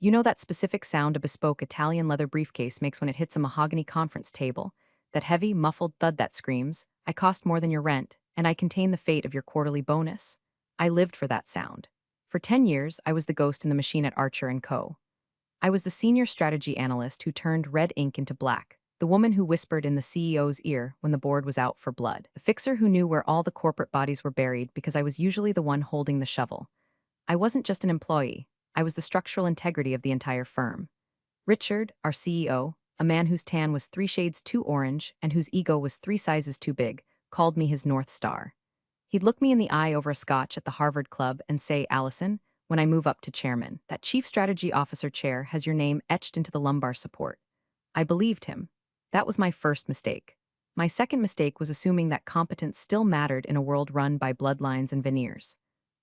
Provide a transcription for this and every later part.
You know that specific sound a bespoke Italian leather briefcase makes when it hits a mahogany conference table? That heavy, muffled thud that screams, I cost more than your rent, and I contain the fate of your quarterly bonus? I lived for that sound. For 10 years, I was the ghost in the machine at Archer& Co. I was the senior strategy analyst who turned red ink into black, the woman who whispered in the CEO's ear when the board was out for blood, the fixer who knew where all the corporate bodies were buried because I was usually the one holding the shovel. I wasn't just an employee, I was the structural integrity of the entire firm. Richard, our CEO, a man whose tan was 3 shades too orange and whose ego was 3 sizes too big, called me his North Star. He'd look me in the eye over a scotch at the Harvard Club and say, "Allison, when I move up to chairman, that chief strategy officer chair has your name etched into the lumbar support." I believed him. That was my first mistake. My second mistake was assuming that competence still mattered in a world run by bloodlines and veneers.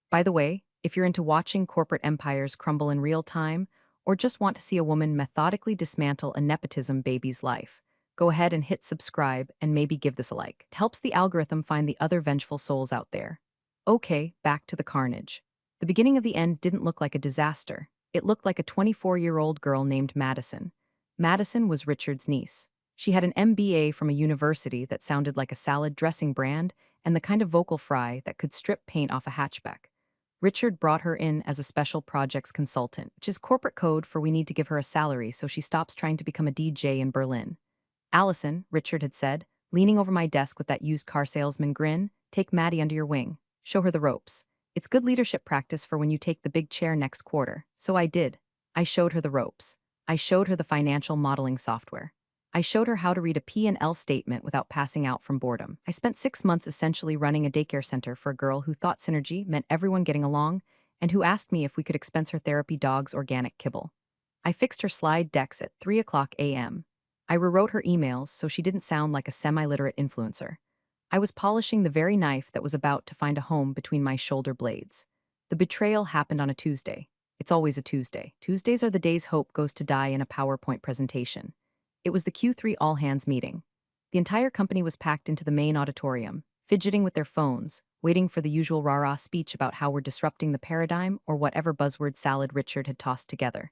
By the way, if you're into watching corporate empires crumble in real time, or just want to see a woman methodically dismantle a nepotism baby's life, go ahead and hit subscribe and maybe give this a like. It helps the algorithm find the other vengeful souls out there. Okay, back to the carnage. The beginning of the end didn't look like a disaster. It looked like a 24-year-old girl named Madison. Madison was Richard's niece. She had an MBA from a university that sounded like a salad dressing brand and the kind of vocal fry that could strip paint off a hatchback. Richard brought her in as a special projects consultant, which is corporate code for we need to give her a salary so she stops trying to become a DJ in Berlin. "Allison," Richard had said, leaning over my desk with that used car salesman grin, "take Maddie under your wing. Show her the ropes. It's good leadership practice for when you take the big chair next quarter." So I did. I showed her the ropes. I showed her the financial modeling software. I showed her how to read a P&L statement without passing out from boredom. I spent 6 months essentially running a daycare center for a girl who thought synergy meant everyone getting along and who asked me if we could expense her therapy dog's organic kibble. I fixed her slide decks at 3 a.m. I rewrote her emails so she didn't sound like a semi-literate influencer. I was polishing the very knife that was about to find a home between my shoulder blades. The betrayal happened on a Tuesday. It's always a Tuesday. Tuesdays are the days hope goes to die in a PowerPoint presentation. It was the Q3 all-hands meeting. The entire company was packed into the main auditorium, fidgeting with their phones, waiting for the usual rah-rah speech about how we're disrupting the paradigm or whatever buzzword salad Richard had tossed together.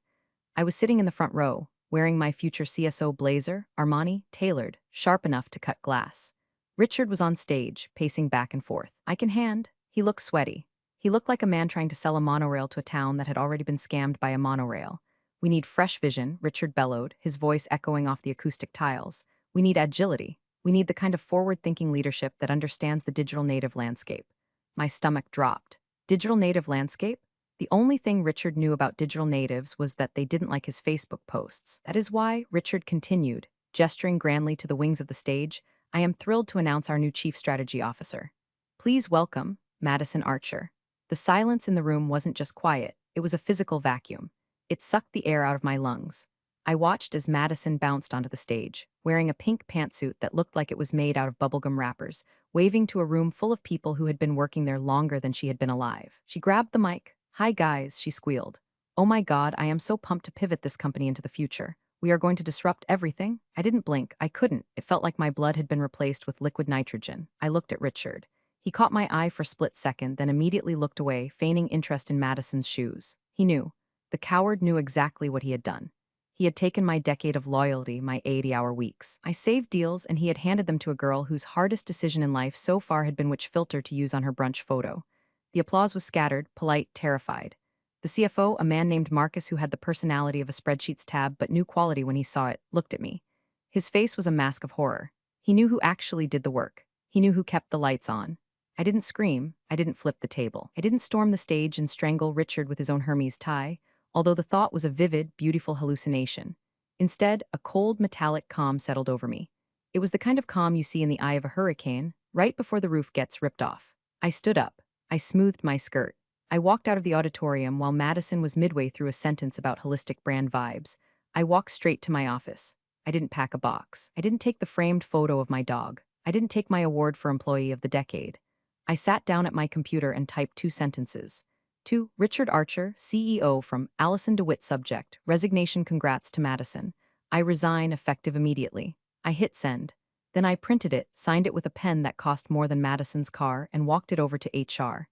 I was sitting in the front row, wearing my future CSO blazer, Armani, tailored, sharp enough to cut glass. Richard was on stage, pacing back and forth. I can hand. He looked sweaty. He looked like a man trying to sell a monorail to a town that had already been scammed by a monorail. "We need fresh vision," Richard bellowed, his voice echoing off the acoustic tiles. "We need agility. We need the kind of forward-thinking leadership that understands the digital native landscape." My stomach dropped. Digital native landscape? The only thing Richard knew about digital natives was that they didn't like his Facebook posts. That is why, Richard continued, gesturing grandly to the wings of the stage, "I am thrilled to announce our new Chief Strategy Officer. Please welcome, Madison Archer." The silence in the room wasn't just quiet, it was a physical vacuum. It sucked the air out of my lungs. I watched as Madison bounced onto the stage, wearing a pink pantsuit that looked like it was made out of bubblegum wrappers, waving to a room full of people who had been working there longer than she had been alive. She grabbed the mic. "Hi guys," she squealed. "Oh my god, I am so pumped to pivot this company into the future. We are going to disrupt everything." I didn't blink. I couldn't. It felt like my blood had been replaced with liquid nitrogen. I looked at Richard. He caught my eye for a split second, then immediately looked away, feigning interest in Madison's shoes. He knew. The coward knew exactly what he had done. He had taken my decade of loyalty, my 80-hour weeks. I saved deals, and he had handed them to a girl whose hardest decision in life so far had been which filter to use on her brunch photo. The applause was scattered, polite, terrified. The CFO, a man named Marcus who had the personality of a spreadsheets tab but knew quality when he saw it, looked at me. His face was a mask of horror. He knew who actually did the work. He knew who kept the lights on. I didn't scream. I didn't flip the table. I didn't storm the stage and strangle Richard with his own Hermes tie, although the thought was a vivid, beautiful hallucination. Instead, a cold, metallic calm settled over me. It was the kind of calm you see in the eye of a hurricane, right before the roof gets ripped off. I stood up. I smoothed my skirt. I walked out of the auditorium while Madison was midway through a sentence about holistic brand vibes. I walked straight to my office. I didn't pack a box. I didn't take the framed photo of my dog. I didn't take my award for Employee of the Decade. I sat down at my computer and typed 2 sentences. To Richard Archer, CEO from Allison DeWitt subject, resignation congrats to Madison. I resign effective immediately. I hit send. Then I printed it, signed it with a pen that cost more than Madison's car, and walked it over to HR.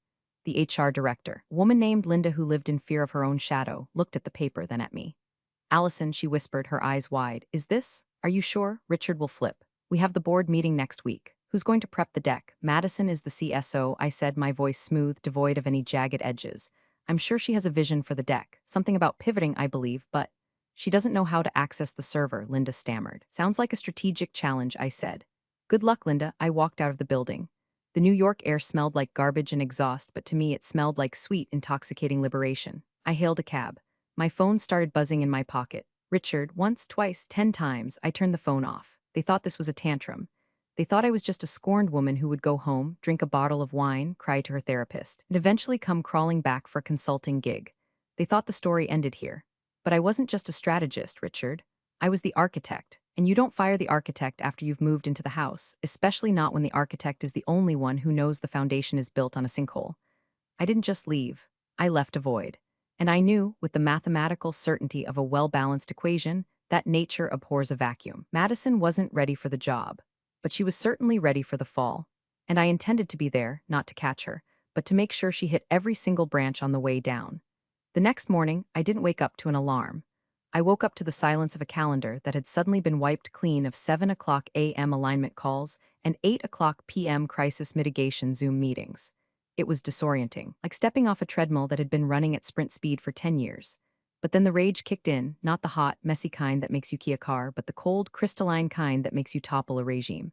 the HR director. A woman named Linda who lived in fear of her own shadow, looked at the paper, then at me. Allison, she whispered, her eyes wide. Is this? Are you sure? Richard will flip. We have the board meeting next week. Who's going to prep the deck? Madison is the CSO, I said, my voice smooth, devoid of any jagged edges. I'm sure she has a vision for the deck. Something about pivoting, I believe, but she doesn't know how to access the server, Linda stammered. Sounds like a strategic challenge, I said. Good luck, Linda. I walked out of the building. The New York air smelled like garbage and exhaust, but to me it smelled like sweet, intoxicating liberation. I hailed a cab. My phone started buzzing in my pocket. Richard, once, twice, 10 times, I turned the phone off. They thought this was a tantrum. They thought I was just a scorned woman who would go home, drink a bottle of wine, cry to her therapist, and eventually come crawling back for a consulting gig. They thought the story ended here. But I wasn't just a strategist, Richard. I was the architect, and you don't fire the architect after you've moved into the house, especially not when the architect is the only one who knows the foundation is built on a sinkhole. I didn't just leave. I left a void. And I knew, with the mathematical certainty of a well-balanced equation, that nature abhors a vacuum. Madison wasn't ready for the job, but she was certainly ready for the fall. And I intended to be there, not to catch her, but to make sure she hit every single branch on the way down. The next morning, I didn't wake up to an alarm. I woke up to the silence of a calendar that had suddenly been wiped clean of 7 o'clock a.m. alignment calls and 8 o'clock p.m. crisis mitigation Zoom meetings. It was disorienting, like stepping off a treadmill that had been running at sprint speed for 10 years. But then the rage kicked in, not the hot, messy kind that makes you key a car, but the cold, crystalline kind that makes you topple a regime.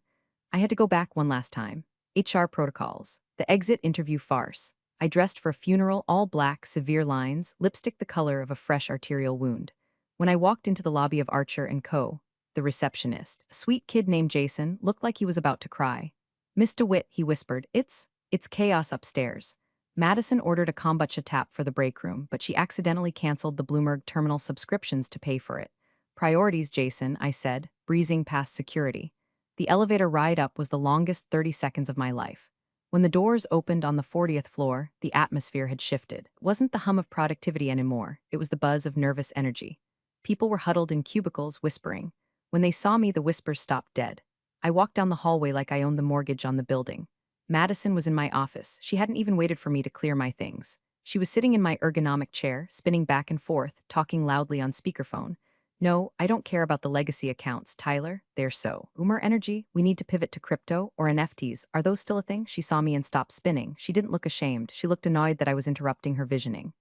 I had to go back one last time. HR protocols. The exit interview farce. I dressed for a funeral, all black, severe lines, lipstick the color of a fresh arterial wound. When I walked into the lobby of Archer & Co., the receptionist, a sweet kid named Jason, looked like he was about to cry. Miss DeWitt, he whispered, it's chaos upstairs. Madison ordered a kombucha tap for the break room, but she accidentally canceled the Bloomberg terminal subscriptions to pay for it. Priorities, Jason, I said, breezing past security. The elevator ride up was the longest 30 seconds of my life. When the doors opened on the 40th floor, the atmosphere had shifted. It wasn't the hum of productivity anymore, it was the buzz of nervous energy. People were huddled in cubicles, whispering. When they saw me, the whispers stopped dead. I walked down the hallway like I owned the mortgage on the building. Madison was in my office. She hadn't even waited for me to clear my things. She was sitting in my ergonomic chair, spinning back and forth, talking loudly on speakerphone. No, I don't care about the legacy accounts, Tyler. They're so. Umer Energy, we need to pivot to crypto or NFTs. Are those still a thing? She saw me and stopped spinning. She didn't look ashamed. She looked annoyed that I was interrupting her visioning.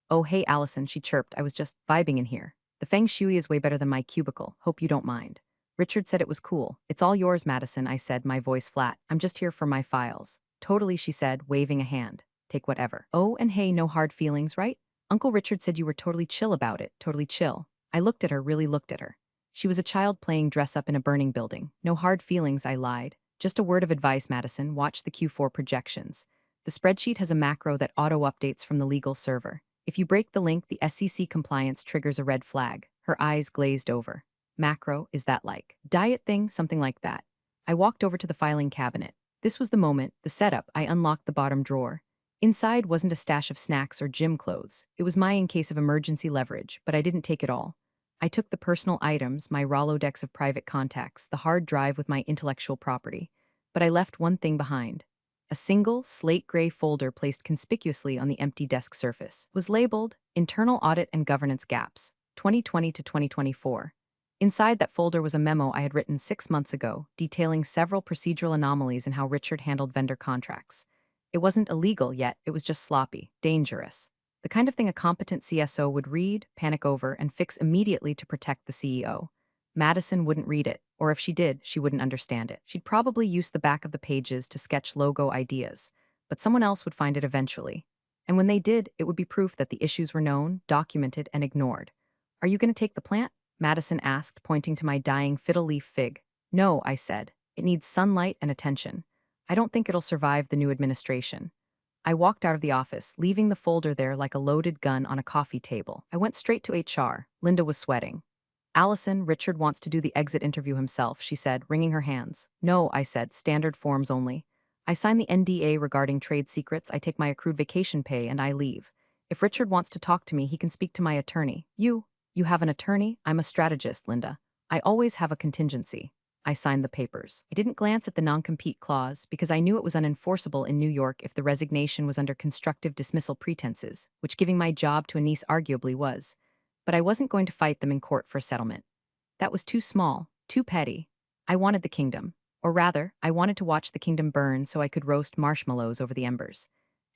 Oh, hey, Allison, she chirped. I was just vibing in here. The feng shui is way better than my cubicle. Hope you don't mind. Richard said it was cool. It's all yours, Madison, I said, my voice flat. I'm just here for my files. Totally, she said, waving a hand. Take whatever. Oh, and hey, no hard feelings, right? Uncle Richard said you were totally chill about it. Totally chill. I looked at her, really looked at her. She was a child playing dress up in a burning building. No hard feelings, I lied. Just a word of advice, Madison. Watch the Q4 projections. The spreadsheet has a macro that auto-updates from the legal server. If you break the link, the SEC compliance triggers a red flag. Her eyes glazed over. Macro, is that like diet thing? Something like that. I walked over to the filing cabinet. This was the moment, the setup. I unlocked the bottom drawer. Inside wasn't a stash of snacks or gym clothes. It was my in case of emergency leverage, but I didn't take it all. I took the personal items, my Rolodex of private contacts, the hard drive with my intellectual property. But I left one thing behind. A single, slate-gray folder placed conspicuously on the empty desk surface was labeled Internal Audit and Governance Gaps, 2020 to 2024. Inside that folder was a memo I had written 6 months ago, detailing several procedural anomalies in how Richard handled vendor contracts. It wasn't illegal yet, it was just sloppy, dangerous. The kind of thing a competent CSO would read, panic over, and fix immediately to protect the CEO. Madison wouldn't read it, or if she did, she wouldn't understand it. She'd probably use the back of the pages to sketch logo ideas, but someone else would find it eventually. And when they did, it would be proof that the issues were known, documented, and ignored. Are you going to take the plant? Madison asked, pointing to my dying fiddle leaf fig. No, I said. It needs sunlight and attention. I don't think it'll survive the new administration. I walked out of the office, leaving the folder there like a loaded gun on a coffee table. I went straight to HR. Linda was sweating. Allison, Richard wants to do the exit interview himself, she said, wringing her hands. No, I said, standard forms only. I sign the NDA regarding trade secrets, I take my accrued vacation pay, and I leave. If Richard wants to talk to me, he can speak to my attorney. You have an attorney? I'm a strategist, Linda. I always have a contingency. I signed the papers. I didn't glance at the non-compete clause because I knew it was unenforceable in New York if the resignation was under constructive dismissal pretenses, which giving my job to a niece arguably was. But I wasn't going to fight them in court for a settlement. That was too small, too petty. I wanted the kingdom. Or rather, I wanted to watch the kingdom burn so I could roast marshmallows over the embers.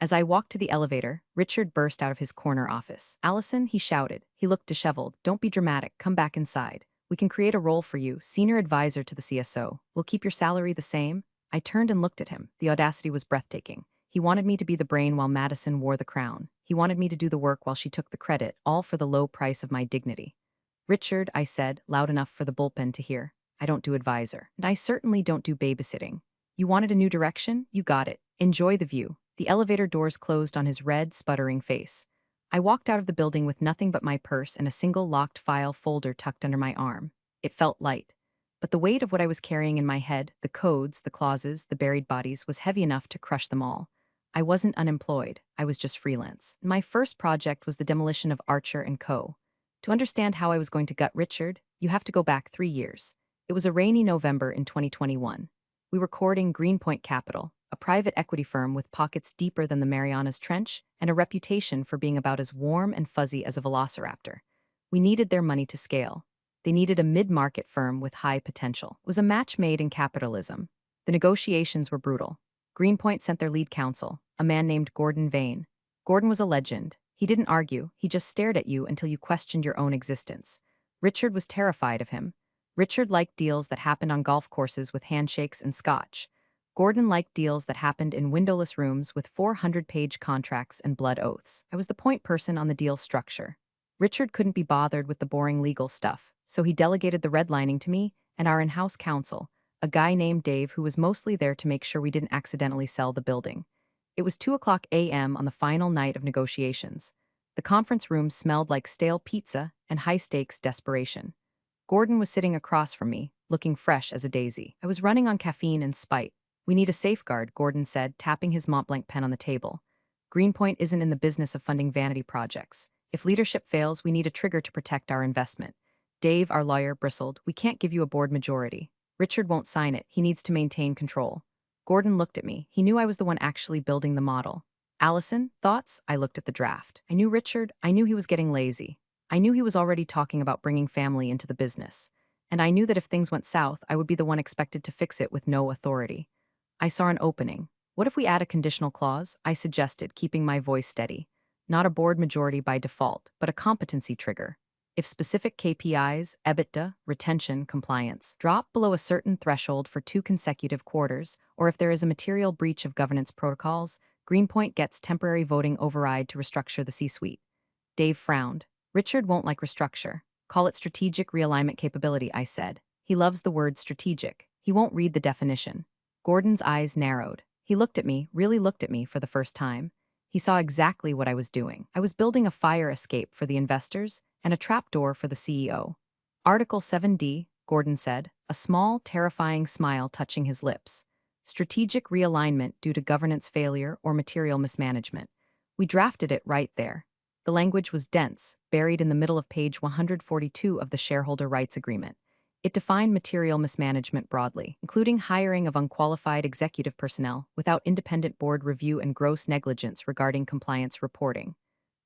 As I walked to the elevator, Richard burst out of his corner office. "Allison," he shouted. He looked disheveled. "Don't be dramatic. Come back inside. We can create a role for you, senior advisor to the CSO. We'll keep your salary the same." I turned and looked at him. The audacity was breathtaking. He wanted me to be the brain while Madison wore the crown. He wanted me to do the work while she took the credit, all for the low price of my dignity. "Richard," I said, loud enough for the bullpen to hear, "I don't do advisor. And I certainly don't do babysitting. You wanted a new direction? You got it. Enjoy the view." The elevator doors closed on his red, sputtering face. I walked out of the building with nothing but my purse and a single locked file folder tucked under my arm. It felt light. But the weight of what I was carrying in my head, the codes, the clauses, the buried bodies, was heavy enough to crush them all. I wasn't unemployed. I was just freelance. My first project was the demolition of Archer and Co. To understand how I was going to gut Richard, you have to go back 3 years. It was a rainy November in 2021. We were courting Greenpoint Capital, a private equity firm with pockets deeper than the Marianas Trench and a reputation for being about as warm and fuzzy as a velociraptor. We needed their money to scale. They needed a mid-market firm with high potential. It was a match made in capitalism. The negotiations were brutal. Greenpoint sent their lead counsel, a man named Gordon Vane. Gordon was a legend. He didn't argue, he just stared at you until you questioned your own existence. Richard was terrified of him. Richard liked deals that happened on golf courses with handshakes and scotch. Gordon liked deals that happened in windowless rooms with 400-page contracts and blood oaths. I was the point person on the deal structure. Richard couldn't be bothered with the boring legal stuff, so he delegated the redlining to me and our in-house counsel, a guy named Dave who was mostly there to make sure we didn't accidentally sell the building. It was 2 a.m. on the final night of negotiations. The conference room smelled like stale pizza and high-stakes desperation. Gordon was sitting across from me, looking fresh as a daisy. I was running on caffeine and spite. "We need a safeguard," Gordon said, tapping his Montblanc pen on the table. "Greenpoint isn't in the business of funding vanity projects. If leadership fails, we need a trigger to protect our investment." Dave, our lawyer, bristled. "We can't give you a board majority. Richard won't sign it. He needs to maintain control." Gordon looked at me. He knew I was the one actually building the model. "Allison, thoughts?" I looked at the draft. I knew Richard. I knew he was getting lazy. I knew he was already talking about bringing family into the business. And I knew that if things went south, I would be the one expected to fix it with no authority. I saw an opening. "What if we add a conditional clause?" I suggested, keeping my voice steady. "Not a board majority by default, but a competency trigger. If specific KPIs, EBITDA, retention, compliance, drop below a certain threshold for 2 consecutive quarters, or if there is a material breach of governance protocols, Greenpoint gets temporary voting override to restructure the C-suite." Dave frowned. "Richard won't like restructure. Call it strategic realignment capability," I said. "He loves the word strategic. He won't read the definition." Gordon's eyes narrowed. He looked at me, really looked at me for the first time. He saw exactly what I was doing. I was building a fire escape for the investors and a trapdoor for the CEO. "Article 7D, Gordon said, a small, terrifying smile touching his lips. "Strategic realignment due to governance failure or material mismanagement." We drafted it right there. The language was dense, buried in the middle of page 142 of the Shareholder Rights Agreement. It defined material mismanagement broadly, including hiring of unqualified executive personnel without independent board review and gross negligence regarding compliance reporting.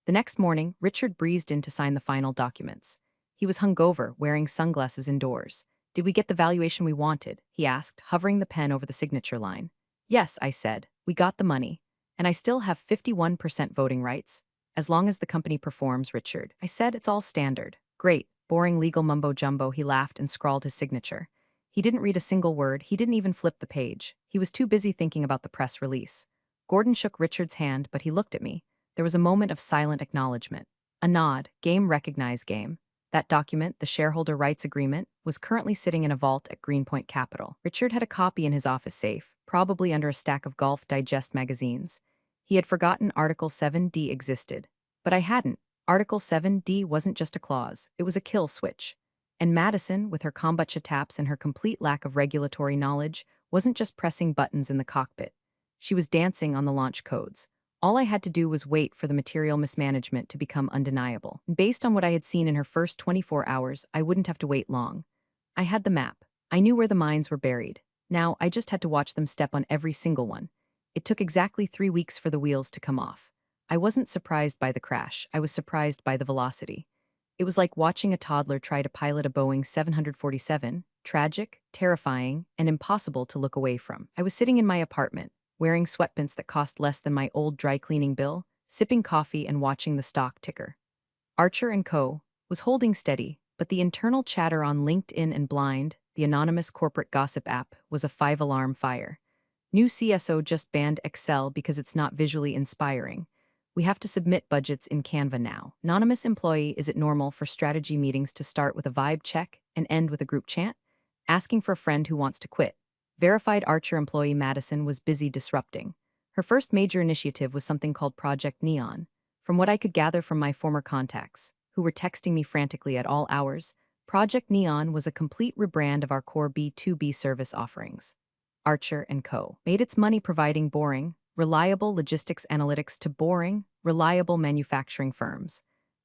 The next morning, Richard breezed in to sign the final documents. He was hungover, wearing sunglasses indoors. "Did we get the valuation we wanted?" he asked, hovering the pen over the signature line. "Yes," I said. "We got the money. And I still have 51% voting rights. As long as the company performs, Richard." I said, "It's all standard." "Great. Boring legal mumbo-jumbo," he laughed and scrawled his signature. He didn't read a single word, he didn't even flip the page. He was too busy thinking about the press release. Gordon shook Richard's hand, but he looked at me. There was a moment of silent acknowledgement. A nod, game recognized game. That document, the Shareholder Rights Agreement, was currently sitting in a vault at Greenpoint Capital. Richard had a copy in his office safe, probably under a stack of Golf Digest magazines. He had forgotten Article 7D existed. But I hadn't. Article 7D wasn't just a clause, it was a kill switch. And Madison, with her kombucha taps and her complete lack of regulatory knowledge, wasn't just pressing buttons in the cockpit. She was dancing on the launch codes. All I had to do was wait for the material mismanagement to become undeniable. And based on what I had seen in her first 24 hours, I wouldn't have to wait long. I had the map. I knew where the mines were buried. Now, I just had to watch them step on every single one. It took exactly 3 weeks for the wheels to come off. I wasn't surprised by the crash, I was surprised by the velocity. It was like watching a toddler try to pilot a Boeing 747, tragic, terrifying, and impossible to look away from. I was sitting in my apartment, wearing sweatpants that cost less than my old dry cleaning bill, sipping coffee and watching the stock ticker. Archer & Co. was holding steady, but the internal chatter on LinkedIn and Blind, the anonymous corporate gossip app, was a five-alarm fire. New CSO just banned Excel because it's not visually inspiring. We have to submit budgets in Canva now. Anonymous employee, is it normal for strategy meetings to start with a vibe check and end with a group chant? Asking for a friend who wants to quit. Verified Archer employee Madison was busy disrupting. Her first major initiative was something called Project Neon. From what I could gather from my former contacts, who were texting me frantically at all hours, Project Neon was a complete rebrand of our core B2B service offerings. Archer & Co. made its money providing boring, reliable logistics analytics to boring, reliable manufacturing firms.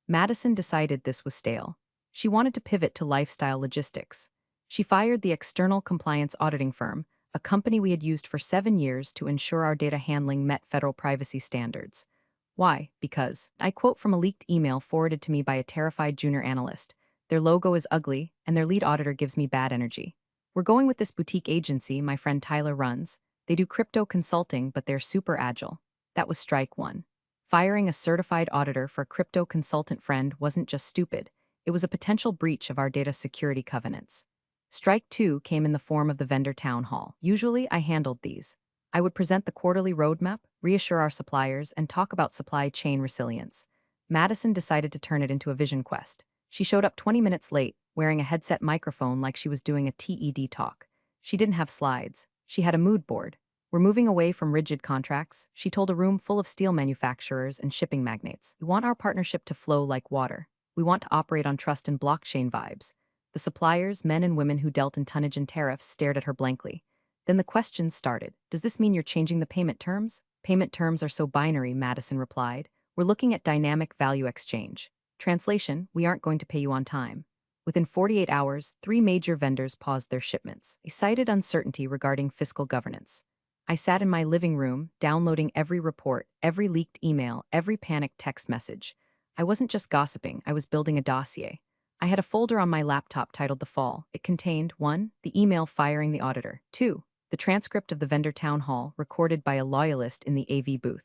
Madison decided this was stale. She wanted to pivot to lifestyle logistics. She fired the external compliance auditing firm, a company we had used for 7 years to ensure our data handling met federal privacy standards. Why? Because, I quote from a leaked email forwarded to me by a terrified junior analyst, their logo is ugly, and their lead auditor gives me bad energy. We're going with this boutique agency my friend Tyler runs. They do crypto consulting, but they're super agile. That was strike one. Firing a certified auditor for a crypto consultant friend wasn't just stupid, it was a potential breach of our data security covenants. Strike two came in the form of the vendor town hall. Usually, I handled these. I would present the quarterly roadmap, reassure our suppliers, and talk about supply chain resilience. Madison decided to turn it into a vision quest. She showed up 20 minutes late, wearing a headset microphone like she was doing a TED talk. She didn't have slides. She had a mood board. We're moving away from rigid contracts, she told a room full of steel manufacturers and shipping magnates. We want our partnership to flow like water. We want to operate on trust and blockchain vibes. The suppliers, men and women who dealt in tonnage and tariffs, stared at her blankly. Then the questions started. Does this mean you're changing the payment terms? Payment terms are so binary, Madison replied. We're looking at dynamic value exchange. Translation, we aren't going to pay you on time. Within 48 hours, 3 major vendors paused their shipments. They cited uncertainty regarding fiscal governance. I sat in my living room, downloading every report, every leaked email, every panicked text message. I wasn't just gossiping, I was building a dossier. I had a folder on my laptop titled The Fall. It contained 1. The email firing the auditor. 2. The transcript of the vendor town hall recorded by a loyalist in the AV booth.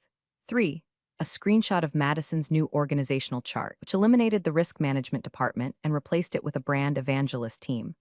3. A screenshot of Madison's new organizational chart, which eliminated the risk management department and replaced it with a brand evangelist team.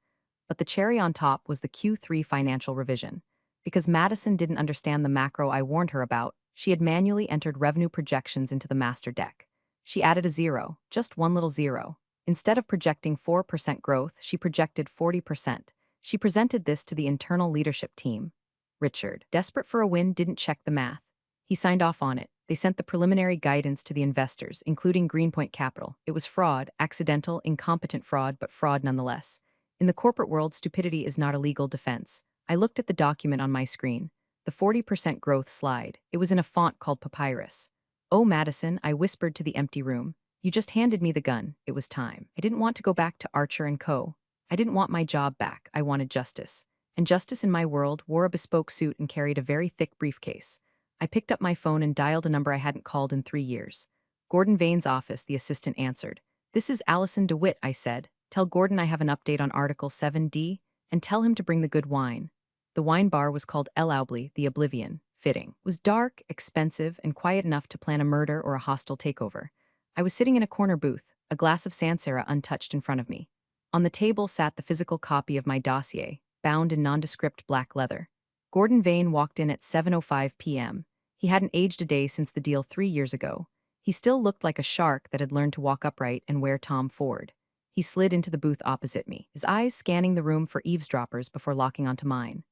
But the cherry on top was the Q3 financial revision. Because Madison didn't understand the macro I warned her about, she had manually entered revenue projections into the master deck. She added a zero, just one little zero. Instead of projecting 4% growth, she projected 40%. She presented this to the internal leadership team. Richard, desperate for a win, didn't check the math. He signed off on it. They sent the preliminary guidance to the investors, including Greenpoint Capital. It was fraud, accidental, incompetent fraud, but fraud nonetheless. In the corporate world, stupidity is not a legal defense. I looked at the document on my screen. The 40% growth slide. It was in a font called Papyrus. Oh, Madison, I whispered to the empty room. You just handed me the gun. It was time. I didn't want to go back to Archer & Co. I didn't want my job back. I wanted justice. And justice in my world wore a bespoke suit and carried a very thick briefcase. I picked up my phone and dialed a number I hadn't called in 3 years. Gordon Vane's office, the assistant answered. This is Allison DeWitt, I said. Tell Gordon I have an update on Article 7D, and tell him to bring the good wine. The wine bar was called El Aubly, the Oblivion. Fitting. It was dark, expensive, and quiet enough to plan a murder or a hostile takeover. I was sitting in a corner booth, a glass of Sancerre untouched in front of me. On the table sat the physical copy of my dossier, bound in nondescript black leather. Gordon Vane walked in at 7:05 p.m. He hadn't aged a day since the deal 3 years ago. He still looked like a shark that had learned to walk upright and wear Tom Ford. He slid into the booth opposite me, his eyes scanning the room for eavesdroppers before locking onto mine.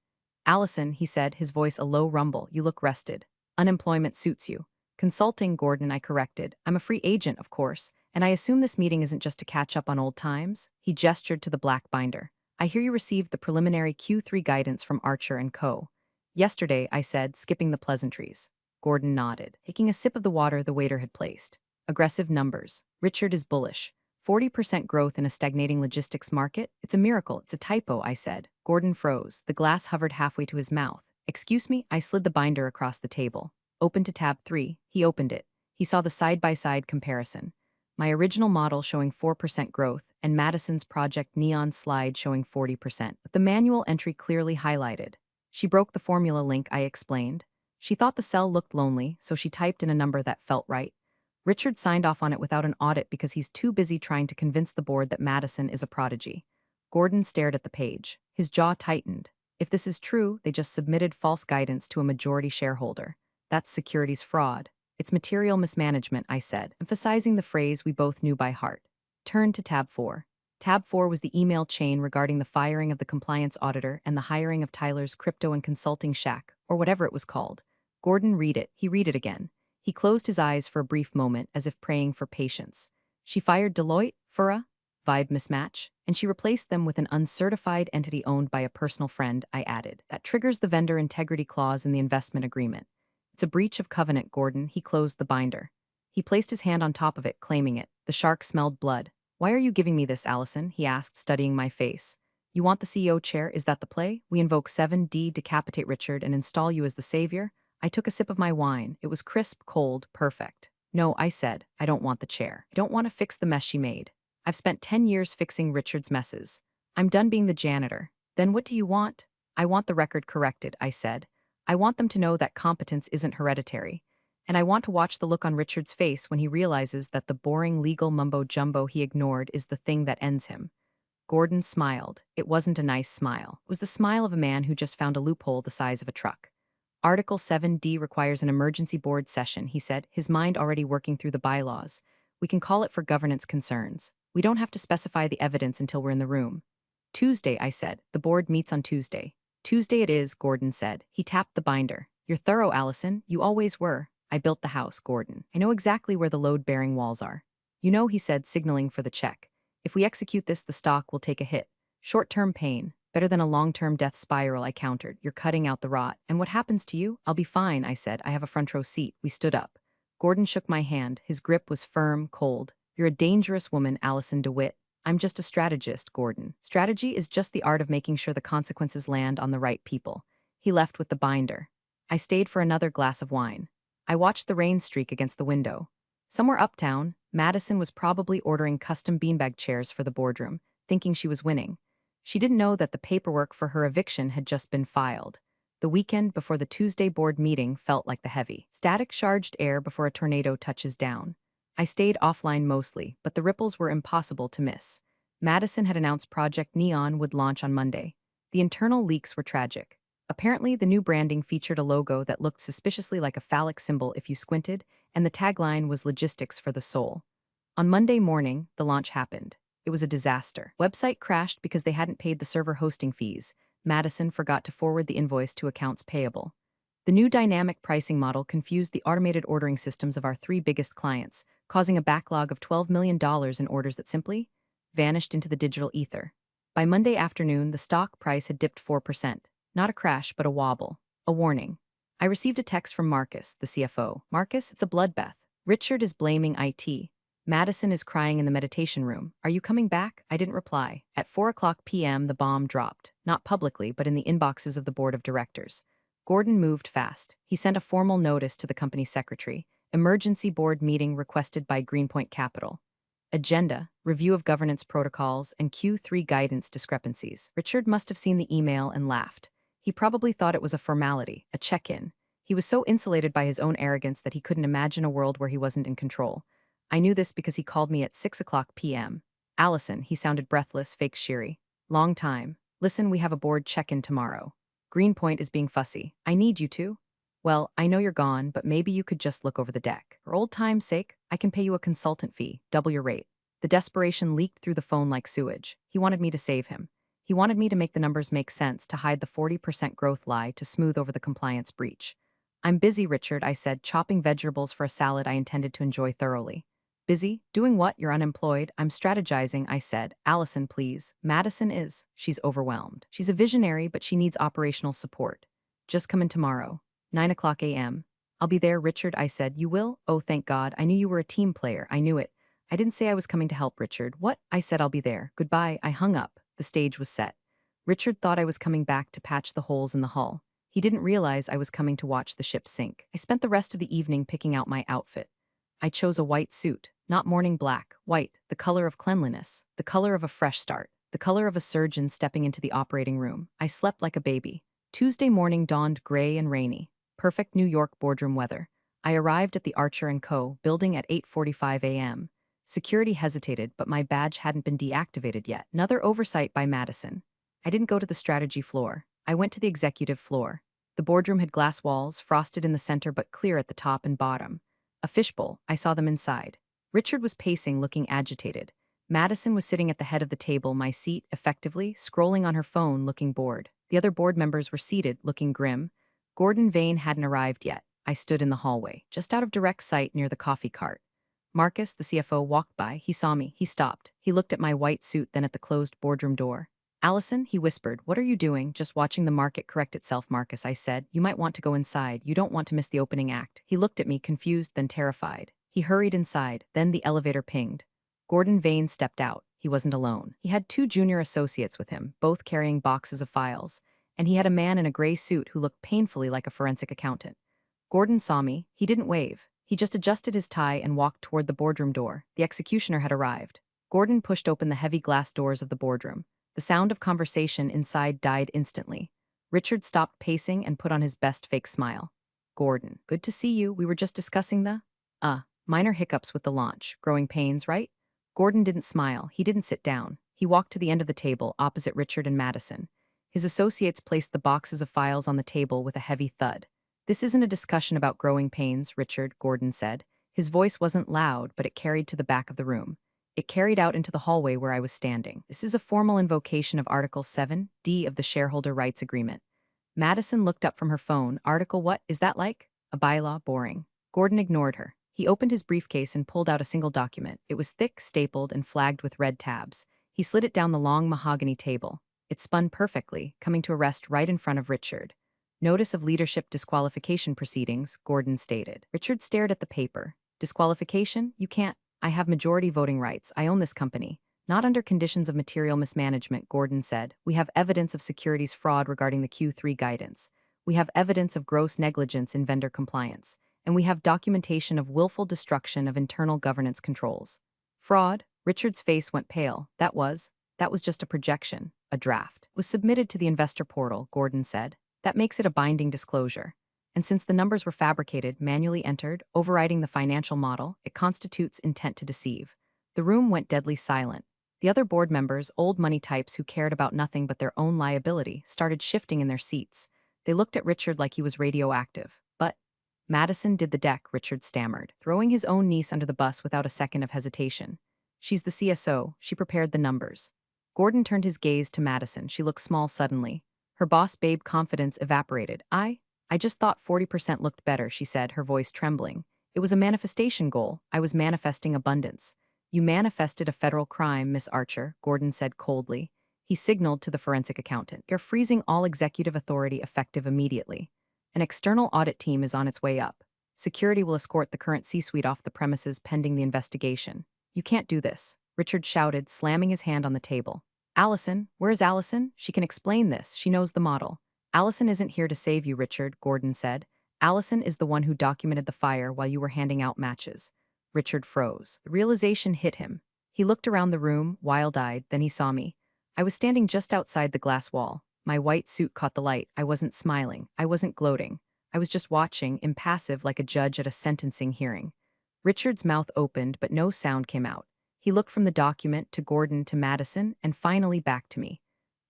Allison, he said, his voice a low rumble, you look rested. Unemployment suits you. Consulting, Gordon, I corrected. I'm a free agent, of course, and I assume this meeting isn't just to catch up on old times? He gestured to the black binder. I hear you received the preliminary Q3 guidance from Archer & Co. Yesterday, I said, skipping the pleasantries. Gordon nodded, taking a sip of the water the waiter had placed. Aggressive numbers. Richard is bullish. 40% growth in a stagnating logistics market? It's a miracle, it's a typo, I said. Gordon froze. The glass hovered halfway to his mouth. Excuse me, I slid the binder across the table. Open to tab 3. He opened it. He saw the side-by-side comparison. My original model showing 4% growth, and Madison's Project Neon slide showing 40%, with the manual entry clearly highlighted. She broke the formula link, I explained. She thought the cell looked lonely, so she typed in a number that felt right. Richard signed off on it without an audit because he's too busy trying to convince the board that Madison is a prodigy. Gordon stared at the page. His jaw tightened. If this is true, they just submitted false guidance to a majority shareholder. That's securities fraud. It's material mismanagement, I said, emphasizing the phrase we both knew by heart. Turn to tab 4. Tab 4 was the email chain regarding the firing of the compliance auditor and the hiring of Tyler's crypto and consulting shack, or whatever it was called. Gordon read it. He read it again. He closed his eyes for a brief moment as if praying for patience. She fired Deloitte for a vibe mismatch, and she replaced them with an uncertified entity owned by a personal friend, I added. That triggers the vendor integrity clause in the investment agreement. It's a breach of covenant, Gordon. He closed the binder. He placed his hand on top of it, claiming it. The shark smelled blood. Why are you giving me this, Allison? He asked, studying my face. You want the CEO chair? Is that the play? We invoke 7D, decapitate Richard, and install you as the savior? I took a sip of my wine. It was crisp, cold, perfect. No, I said, I don't want the chair. I don't want to fix the mess she made. I've spent 10 years fixing Richard's messes. I'm done being the janitor. Then what do you want? I want the record corrected, I said. I want them to know that competence isn't hereditary. And I want to watch the look on Richard's face when he realizes that the boring legal mumbo-jumbo he ignored is the thing that ends him. Gordon smiled. It wasn't a nice smile. It was the smile of a man who just found a loophole the size of a truck. Article 7D requires an emergency board session, he said, his mind already working through the bylaws. We can call it for governance concerns. We don't have to specify the evidence until we're in the room. Tuesday, I said. The board meets on Tuesday. Tuesday it is, Gordon said. He tapped the binder. You're thorough, Allison. You always were. I built the house, Gordon. I know exactly where the load-bearing walls are. You know, he said, signaling for the check. If we execute this, the stock will take a hit. Short-term pain. Better than a long-term death spiral, I countered. You're cutting out the rot. And what happens to you? I'll be fine, I said. I have a front row seat. We stood up. Gordon shook my hand. His grip was firm, cold. You're a dangerous woman, Allison DeWitt. I'm just a strategist, Gordon. Strategy is just the art of making sure the consequences land on the right people. He left with the binder. I stayed for another glass of wine. I watched the rain streak against the window. Somewhere uptown, Madison was probably ordering custom beanbag chairs for the boardroom, thinking she was winning. She didn't know that the paperwork for her eviction had just been filed. The weekend before the Tuesday board meeting felt like the heavy, static-charged air before a tornado touches down. I stayed offline mostly, but the ripples were impossible to miss. Madison had announced Project Neon would launch on Monday. The internal leaks were tragic. Apparently, the new branding featured a logo that looked suspiciously like a phallic symbol if you squinted, and the tagline was "Logistics for the Soul." On Monday morning, the launch happened. It was a disaster. Website crashed because they hadn't paid the server hosting fees. Madison forgot to forward the invoice to accounts payable. The new dynamic pricing model confused the automated ordering systems of our 3 biggest clients, causing a backlog of $12 million in orders that simply vanished into the digital ether. By Monday afternoon, the stock price had dipped 4%. Not a crash, but a wobble. A warning. I received a text from Marcus, the CFO. Marcus, it's a bloodbath. Richard is blaming IT. Madison is crying in the meditation room. Are you coming back? I didn't reply. At 4 p.m., the bomb dropped. Not publicly, but in the inboxes of the board of directors. Gordon moved fast. He sent a formal notice to the company secretary. Emergency board meeting requested by Greenpoint Capital. Agenda, review of governance protocols, and Q3 guidance discrepancies. Richard must have seen the email and laughed. He probably thought it was a formality, a check-in. He was so insulated by his own arrogance that he couldn't imagine a world where he wasn't in control. I knew this because he called me at 6 p.m. Allison, he sounded breathless, fake cheery. Long time. Listen, we have a board check-in tomorrow. Greenpoint is being fussy. I need you to. Well, I know you're gone, but maybe you could just look over the deck. For old time's sake, I can pay you a consultant fee, double your rate. The desperation leaked through the phone like sewage. He wanted me to save him. He wanted me to make the numbers make sense, to hide the 40% growth lie, to smooth over the compliance breach. I'm busy, Richard, I said, chopping vegetables for a salad I intended to enjoy thoroughly. Busy? Doing what? You're unemployed? I'm strategizing, I said. Allison, please. Madison is. She's overwhelmed. She's a visionary, but she needs operational support. Just come in tomorrow. 9 a.m. I'll be there, Richard, I said. You will? Oh, thank God. I knew you were a team player. I knew it. I didn't say I was coming to help, Richard. What? I said I'll be there. Goodbye. I hung up. The stage was set. Richard thought I was coming back to patch the holes in the hull. He didn't realize I was coming to watch the ship sink. I spent the rest of the evening picking out my outfit. I chose a white suit, not morning black, white, the color of cleanliness, the color of a fresh start, the color of a surgeon stepping into the operating room. I slept like a baby. Tuesday morning dawned gray and rainy. Perfect New York boardroom weather. I arrived at the Archer & Co. building at 8:45 a.m. Security hesitated, but my badge hadn't been deactivated yet. Another oversight by Madison. I didn't go to the strategy floor. I went to the executive floor. The boardroom had glass walls, frosted in the center but clear at the top and bottom. A fishbowl, I saw them inside. Richard was pacing, looking agitated. Madison was sitting at the head of the table, my seat, effectively, scrolling on her phone, looking bored. The other board members were seated, looking grim. Gordon Vane hadn't arrived yet. I stood in the hallway, just out of direct sight near the coffee cart. Marcus, the CFO, walked by. He saw me. He stopped. He looked at my white suit, then at the closed boardroom door. Allison, he whispered, what are you doing? Just watching the market correct itself, Marcus, I said. You might want to go inside. You don't want to miss the opening act. He looked at me, confused, then terrified. He hurried inside. Then the elevator pinged. Gordon Vane stepped out. He wasn't alone. He had two junior associates with him, both carrying boxes of files. And he had a man in a gray suit who looked painfully like a forensic accountant. Gordon saw me. He didn't wave. He just adjusted his tie and walked toward the boardroom door. The executioner had arrived. Gordon pushed open the heavy glass doors of the boardroom. The sound of conversation inside died instantly. Richard stopped pacing and put on his best fake smile. Gordon, good to see you. We were just discussing the minor hiccups with the launch. Growing pains, right? Gordon didn't smile. He didn't sit down. He walked to the end of the table, opposite Richard and Madison. His associates placed the boxes of files on the table with a heavy thud. This isn't a discussion about growing pains, Richard, Gordon said. His voice wasn't loud, but it carried to the back of the room. It carried out into the hallway where I was standing. This is a formal invocation of Article 7D of the Shareholder Rights Agreement. Madison looked up from her phone. Article what? Is that like? A bylaw? Boring. Gordon ignored her. He opened his briefcase and pulled out a single document. It was thick, stapled, and flagged with red tabs. He slid it down the long mahogany table. It spun perfectly, coming to a rest right in front of Richard. Notice of leadership disqualification proceedings, Gordon stated. Richard stared at the paper. Disqualification? You can't. I have majority voting rights. I own this company. Not under conditions of material mismanagement, Gordon said. We have evidence of securities fraud regarding the Q3 guidance. We have evidence of gross negligence in vendor compliance. And we have documentation of willful destruction of internal governance controls. Fraud? Richard's face went pale. That was just a projection, a draft. It was submitted to the investor portal, Gordon said. That makes it a binding disclosure. And since the numbers were fabricated, manually entered, overriding the financial model, it constitutes intent to deceive. The room went deadly silent. The other board members, old money types who cared about nothing but their own liability, started shifting in their seats. They looked at Richard like he was radioactive. But Madison did the deck, Richard stammered, throwing his own niece under the bus without a second of hesitation. She's the CSO. She prepared the numbers. Gordon turned his gaze to Madison. She looked small suddenly. Her boss babe confidence evaporated. I just thought 40% looked better, she said, her voice trembling. It was a manifestation goal. I was manifesting abundance. You manifested a federal crime, Miss Archer, Gordon said coldly. He signaled to the forensic accountant. You're freezing all executive authority effective immediately. An external audit team is on its way up. Security will escort the current C-suite off the premises pending the investigation. You can't do this, Richard shouted, slamming his hand on the table. Allison, where's Allison? She can explain this. She knows the model. Allison isn't here to save you, Richard, Gordon said. Allison is the one who documented the fire while you were handing out matches. Richard froze. The realization hit him. He looked around the room, wild-eyed, then he saw me. I was standing just outside the glass wall. My white suit caught the light. I wasn't smiling. I wasn't gloating. I was just watching, impassive like a judge at a sentencing hearing. Richard's mouth opened, but no sound came out. He looked from the document to Gordon to Madison and finally back to me.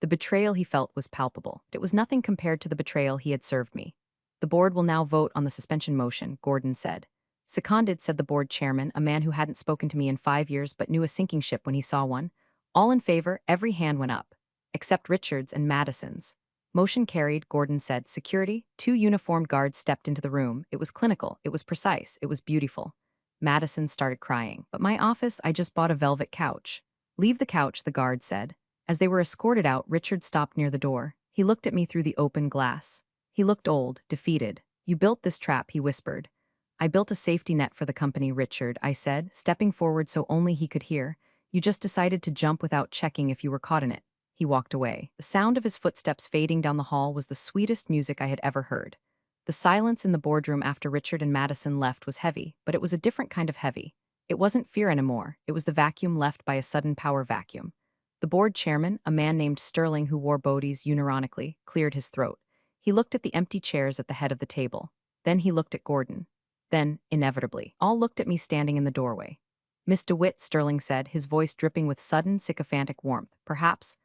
The betrayal he felt was palpable. It was nothing compared to the betrayal he had served me. The board will now vote on the suspension motion, Gordon said. Seconded, said the board chairman, a man who hadn't spoken to me in 5 years but knew a sinking ship when he saw one. All in favor, every hand went up. Except Richard's and Madison's. Motion carried, Gordon said. Security, 2 uniformed guards stepped into the room. It was clinical, it was precise, it was beautiful. Madison started crying. But my office, I just bought a velvet couch. Leave the couch, the guard said. As they were escorted out, Richard stopped near the door. He looked at me through the open glass. He looked old, defeated. You built this trap, he whispered. I built a safety net for the company, Richard, I said, stepping forward so only he could hear. You just decided to jump without checking if you were caught in it. He walked away. The sound of his footsteps fading down the hall was the sweetest music I had ever heard. The silence in the boardroom after Richard and Madison left was heavy, but it was a different kind of heavy. It wasn't fear anymore, it was the vacuum left by a sudden power vacuum. The board chairman, a man named Sterling who wore boadies unironically, cleared his throat. He looked at the empty chairs at the head of the table. Then he looked at Gordon. Then, inevitably, all looked at me standing in the doorway. Miss DeWitt, Sterling said, his voice dripping with sudden, sycophantic warmth. Perhaps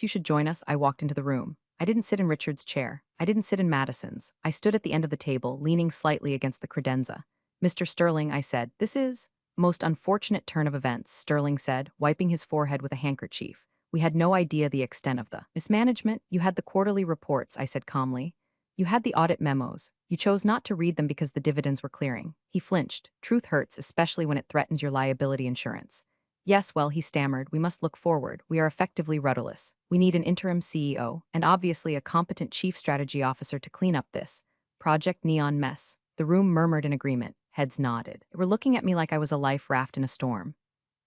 you should join us. I walked into the room. I didn't sit in Richard's chair. I didn't sit in Madison's. I stood at the end of the table, leaning slightly against the credenza. Mr. Sterling, I said, this is a most unfortunate turn of events, Sterling said, wiping his forehead with a handkerchief. We had no idea the extent of the mismanagement. You had the quarterly reports, I said calmly. You had the audit memos. You chose not to read them because the dividends were clearing. He flinched. Truth hurts, especially when it threatens your liability insurance. Yes, well, he stammered, we must look forward. We are effectively rudderless. We need an interim CEO, and obviously a competent chief strategy officer to clean up this Project Neon mess. The room murmured in agreement. Heads nodded. They were looking at me like I was a life raft in a storm.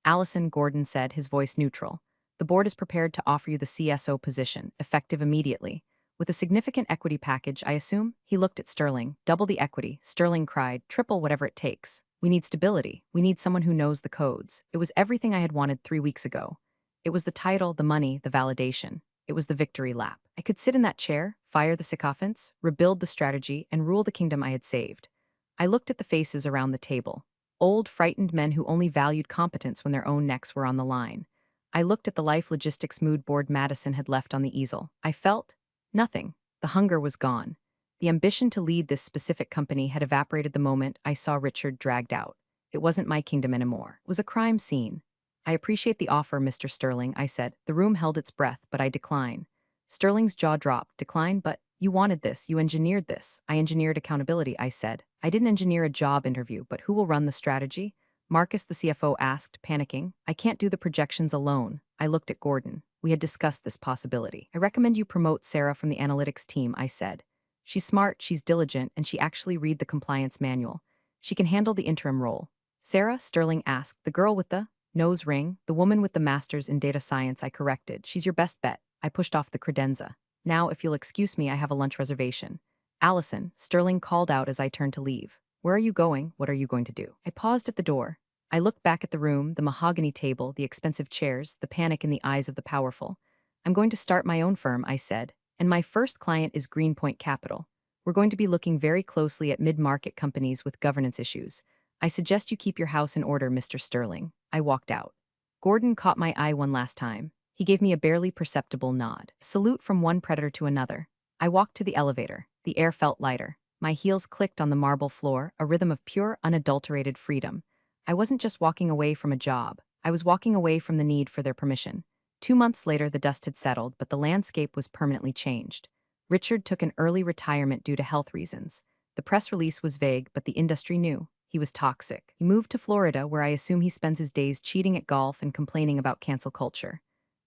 Allison, Gordon said, his voice neutral. The board is prepared to offer you the CSO position, effective immediately. With a significant equity package, I assume? He looked at Sterling. Double the equity. Sterling cried, triple whatever it takes. We need stability. We need someone who knows the codes. It was everything I had wanted 3 weeks ago. It was the title, the money, the validation. It was the victory lap. I could sit in that chair, fire the sycophants, rebuild the strategy, and rule the kingdom I had saved. I looked at the faces around the table. Old, frightened men who only valued competence when their own necks were on the line. I looked at the life logistics mood board Madison had left on the easel. I felt nothing. The hunger was gone. The ambition to lead this specific company had evaporated the moment I saw Richard dragged out. It wasn't my kingdom anymore. It was a crime scene. I appreciate the offer, Mr. Sterling, I said. The room held its breath, but I decline. Sterling's jaw dropped. Decline? But you wanted this. You engineered this. I engineered accountability, I said. I didn't engineer a job interview, but who will run the strategy? Marcus, the CFO, asked, panicking. I can't do the projections alone. I looked at Gordon. We had discussed this possibility. I recommend you promote Sarah from the analytics team, I said. She's smart, she's diligent, and she actually read the compliance manual. She can handle the interim role. Sarah, Sterling asked, the girl with the nose ring, the woman with the master's in data science, I corrected. She's your best bet. I pushed off the credenza. Now, if you'll excuse me, I have a lunch reservation. Allison, Sterling called out as I turned to leave. Where are you going? What are you going to do? I paused at the door. I looked back at the room, the mahogany table, the expensive chairs, the panic in the eyes of the powerful. I'm going to start my own firm, I said, and my first client is Greenpoint Capital. We're going to be looking very closely at mid-market companies with governance issues. I suggest you keep your house in order, Mr. Sterling. I walked out. Gordon caught my eye one last time. He gave me a barely perceptible nod. Salute from one predator to another. I walked to the elevator. The air felt lighter. My heels clicked on the marble floor, a rhythm of pure, unadulterated freedom. I wasn't just walking away from a job. I was walking away from the need for their permission. 2 months later, the dust had settled, but the landscape was permanently changed. Richard took an early retirement due to health reasons. The press release was vague, but the industry knew. He was toxic. He moved to Florida, where I assume he spends his days cheating at golf and complaining about cancel culture.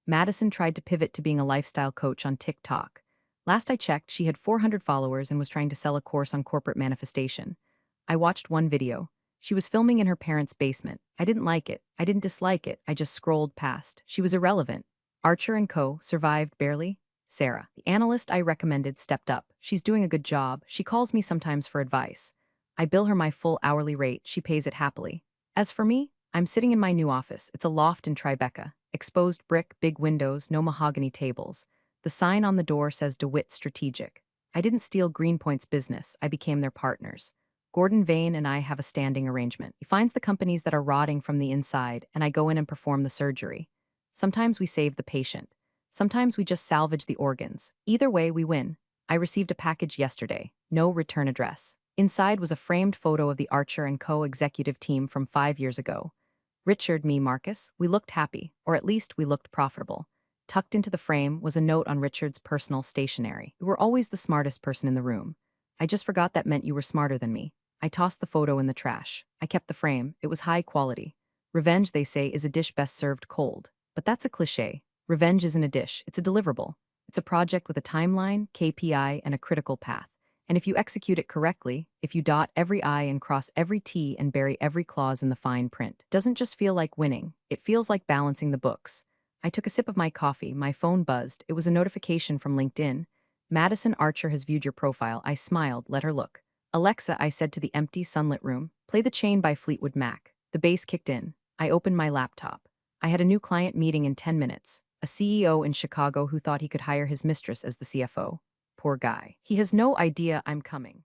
Madison tried to pivot to being a lifestyle coach on TikTok. Last I checked, she had 400 followers and was trying to sell a course on corporate manifestation. I watched one video. She was filming in her parents' basement. I didn't like it. I didn't dislike it. I just scrolled past. She was irrelevant. Archer & Co. survived barely. Sarah, the analyst I recommended, stepped up. She's doing a good job. She calls me sometimes for advice. I bill her my full hourly rate. She pays it happily. As for me, I'm sitting in my new office. It's a loft in Tribeca. Exposed brick, big windows, no mahogany tables. The sign on the door says DeWitt Strategic. I didn't steal Greenpoint's business. I became their partners. Gordon Vane and I have a standing arrangement. He finds the companies that are rotting from the inside, and I go in and perform the surgery. Sometimes we save the patient. Sometimes we just salvage the organs. Either way, we win. I received a package yesterday. No return address. Inside was a framed photo of the Archer & Co. executive team from 5 years ago. Richard, me, Marcus, we looked happy, or at least we looked profitable. Tucked into the frame was a note on Richard's personal stationery. You were always the smartest person in the room. I just forgot that meant you were smarter than me. I tossed the photo in the trash. I kept the frame. It was high quality. Revenge, they say, is a dish best served cold. But that's a cliché. Revenge isn't a dish, it's a deliverable. It's a project with a timeline, KPI, and a critical path. And if you execute it correctly, if you dot every I and cross every T and bury every clause in the fine print, it doesn't just feel like winning, it feels like balancing the books. I took a sip of my coffee, my phone buzzed. It was a notification from LinkedIn. Madison Archer has viewed your profile. I smiled, let her look. Alexa, I said to the empty, sunlit room, play The Chain by Fleetwood Mac. The bass kicked in. I opened my laptop. I had a new client meeting in 10 minutes. A CEO in Chicago who thought he could hire his mistress as the CFO. Poor guy. He has no idea I'm coming.